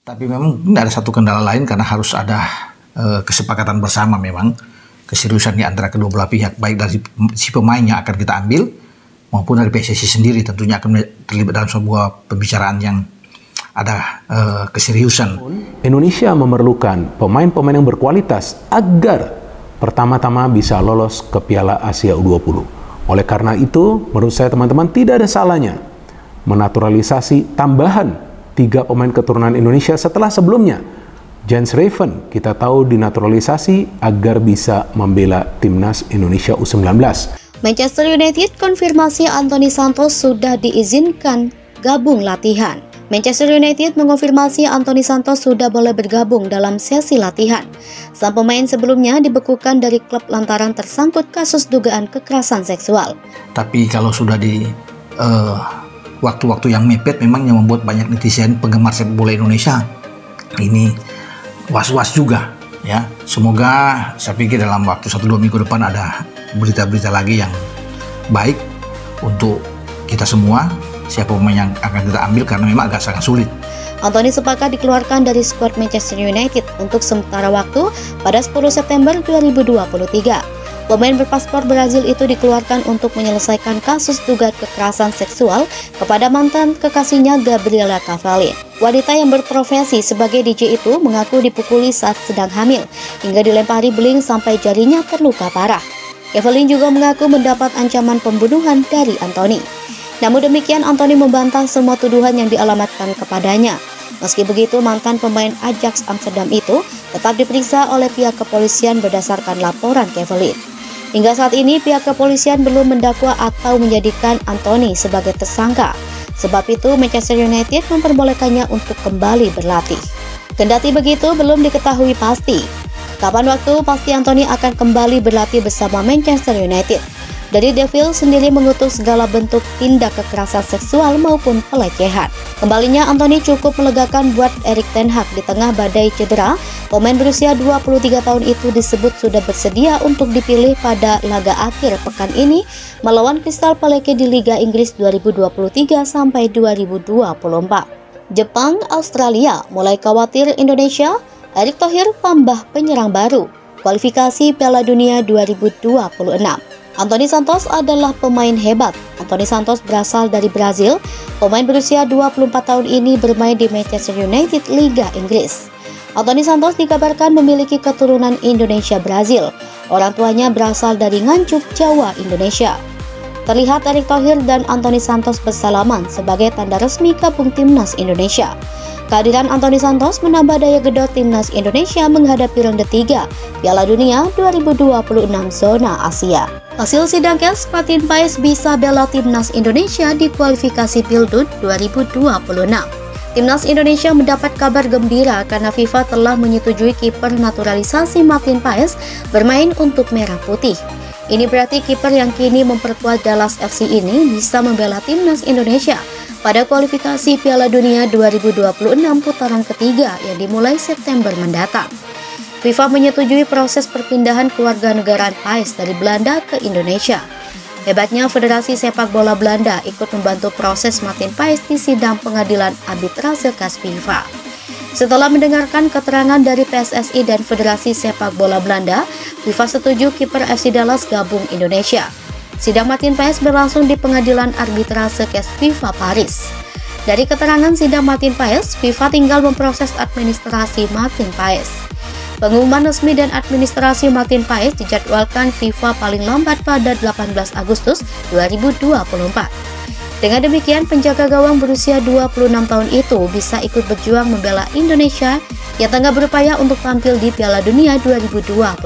Tapi memang tidak ada satu kendala lain karena harus ada kesepakatan bersama memang, keseriusan di antara kedua belah pihak, baik dari si pemain yang akan kita ambil maupun dari PSSI sendiri tentunya akan terlibat dalam sebuah pembicaraan yang ada keseriusan. Indonesia memerlukan pemain-pemain yang berkualitas agar pertama-tama bisa lolos ke Piala Asia U20. Oleh karena itu, menurut saya teman-teman tidak ada salahnya menaturalisasi tambahan 3 pemain keturunan Indonesia setelah sebelumnya Jens Raven kita tahu dinaturalisasi agar bisa membela timnas Indonesia U19. Manchester United konfirmasi Anthony Santos sudah diizinkan gabung latihan. Manchester United mengonfirmasi Anthony Santos sudah boleh bergabung dalam sesi latihan. Sang pemain sebelumnya dibekukan dari klub lantaran tersangkut kasus dugaan kekerasan seksual. Tapi kalau sudah di waktu-waktu yang mepet memang yang membuat banyak netizen penggemar sepak bola Indonesia ini was-was juga ya. Semoga saya pikir dalam waktu 1-2 minggu depan ada berita-berita lagi yang baik untuk kita semua, siapa pemain yang akan kita ambil, karena memang agak sangat sulit. Anthony sepakat dikeluarkan dari skuad Manchester United untuk sementara waktu pada 10 September 2023. Pemain berpaspor Brazil itu dikeluarkan untuk menyelesaikan kasus dugaan kekerasan seksual kepada mantan kekasihnya Gabriela Cavallin. Wanita yang berprofesi sebagai DJ itu mengaku dipukuli saat sedang hamil hingga dilempari beling sampai jarinya terluka parah. Cavallin juga mengaku mendapat ancaman pembunuhan dari Anthony. Namun demikian, Anthony membantah semua tuduhan yang dialamatkan kepadanya. Meski begitu, mantan pemain Ajax Amsterdam itu tetap diperiksa oleh pihak kepolisian berdasarkan laporan Cavallin. Hingga saat ini, pihak kepolisian belum mendakwa atau menjadikan Anthony sebagai tersangka. Sebab itu, Manchester United memperbolehkannya untuk kembali berlatih. Kendati begitu, belum diketahui pasti kapan waktu pasti Anthony akan kembali berlatih bersama Manchester United. Dari Devil sendiri mengutuk segala bentuk tindak kekerasan seksual maupun pelecehan. Kembalinya Anthony cukup melegakan buat Erik ten Hag di tengah badai cedera. Pemain berusia 23 tahun itu disebut sudah bersedia untuk dipilih pada laga akhir pekan ini melawan Crystal Palace di Liga Inggris 2023 sampai 2024. Jepang, Australia mulai khawatir Indonesia. Erick Thohir tambah penyerang baru. Kualifikasi Piala Dunia 2026. Anthony Santos adalah pemain hebat. Anthony Santos berasal dari Brazil. Pemain berusia 24 tahun ini bermain di Manchester United Liga Inggris. Anthony Santos dikabarkan memiliki keturunan Indonesia Brazil. Orang tuanya berasal dari Nganjuk, Jawa, Indonesia. Terlihat Erick Thohir dan Anthony Santos bersalaman sebagai tanda resmi gabung timnas Indonesia. Kehadiran Anthony Santos menambah daya gedor timnas Indonesia menghadapi ronde 3 Piala Dunia 2026 zona Asia. Hasil sidang kes, Martin Paes bisa bela timnas Indonesia di kualifikasi Pildun 2026. Timnas Indonesia mendapat kabar gembira karena FIFA telah menyetujui kiper naturalisasi Martin Paes bermain untuk Merah Putih. Ini berarti kiper yang kini memperkuat Dallas FC ini bisa membela timnas Indonesia pada kualifikasi Piala Dunia 2026 putaran ketiga yang dimulai September mendatang. FIFA menyetujui proses perpindahan kewarganegaraan Paes dari Belanda ke Indonesia. Hebatnya Federasi Sepak Bola Belanda ikut membantu proses Martin Paes di sidang pengadilan arbitrase KAS FIFA. Setelah mendengarkan keterangan dari PSSI dan Federasi Sepak Bola Belanda, FIFA setuju kiper FC Dallas gabung Indonesia. Sidang Martin Paes berlangsung di pengadilan arbitrase KAS FIFA Paris. Dari keterangan sidang Martin Paes, FIFA tinggal memproses administrasi Martin Paes. Pengumuman resmi dan administrasi Martin Paes dijadwalkan FIFA paling lambat pada 18 Agustus 2024. Dengan demikian, penjaga gawang berusia 26 tahun itu bisa ikut berjuang membela Indonesia yang tengah berupaya untuk tampil di Piala Dunia 2026.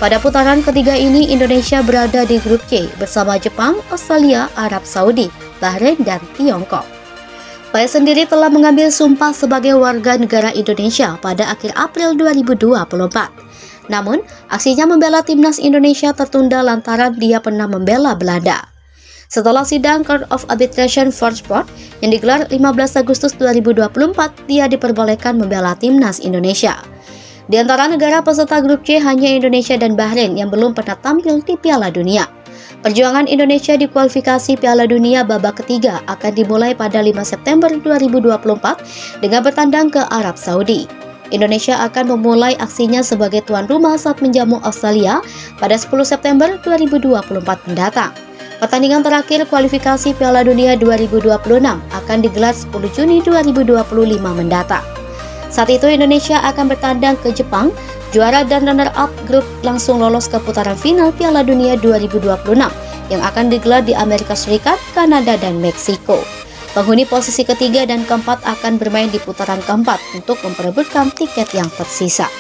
Pada putaran ketiga ini, Indonesia berada di grup C bersama Jepang, Australia, Arab Saudi, Bahrain, dan Tiongkok. Paes sendiri telah mengambil sumpah sebagai warga negara Indonesia pada akhir April 2024. Namun, aksinya membela timnas Indonesia tertunda lantaran dia pernah membela Belanda. Setelah sidang Court of Arbitration for Sport yang digelar 15 Agustus 2024, dia diperbolehkan membela timnas Indonesia. Di antara negara peserta grup C hanya Indonesia dan Bahrain yang belum pernah tampil di Piala Dunia. Perjuangan Indonesia di kualifikasi Piala Dunia babak ketiga akan dimulai pada 5 September 2024 dengan bertandang ke Arab Saudi. Indonesia akan memulai aksinya sebagai tuan rumah saat menjamu Australia pada 10 September 2024 mendatang. Pertandingan terakhir kualifikasi Piala Dunia 2026 akan digelar 10 Juni 2025 mendatang. Saat itu Indonesia akan bertandang ke Jepang, juara dan runner-up grup langsung lolos ke putaran final Piala Dunia 2026 yang akan digelar di Amerika Serikat, Kanada, dan Meksiko. Penghuni posisi ketiga dan keempat akan bermain di putaran keempat untuk memperebutkan tiket yang tersisa.